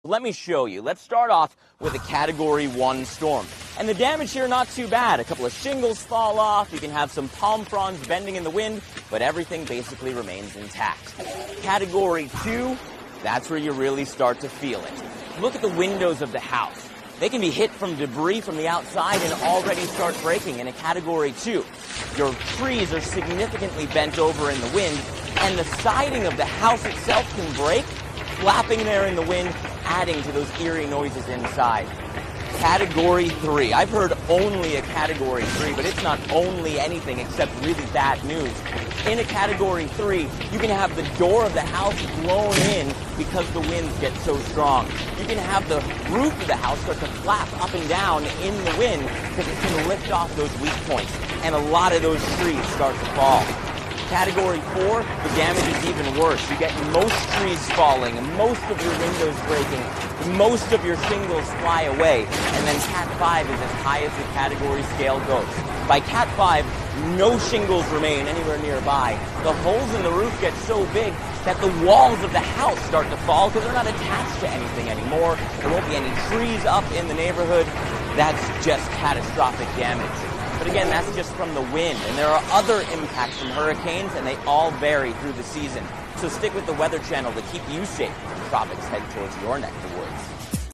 Let me show you. Let's start off with a Category 1 storm. And the damage here, not too bad. A couple of shingles fall off, you can have some palm fronds bending in the wind, but everything basically remains intact. Category 2, that's where you really start to feel it. Look at the windows of the house. They can be hit from debris from the outside and already start breaking in a Category 2. Your trees are significantly bent over in the wind, and the siding of the house itself can break, flapping there in the wind, adding to those eerie noises inside. Category 3. I've heard only a Category 3, but it's not only anything except really bad news. In a Category 3, you can have the door of the house blown in because the winds get so strong. You can have the roof of the house start to flap up and down in the wind because it can lift off those weak points, and a lot of those trees start to fall. Category 4, the damage is even worse. You get most trees falling, most of your windows breaking, most of your shingles fly away, and then Cat 5 is as high as the category scale goes. By Cat 5, no shingles remain anywhere nearby. The holes in the roof get so big that the walls of the house start to fall because they're not attached to anything anymore. There won't be any trees up in the neighborhood. That's just catastrophic damage. But again, that's just from the wind, and there are other impacts from hurricanes, and they all vary through the season. So stick with the Weather Channel to keep you safe as the tropics head towards your neck of the woods.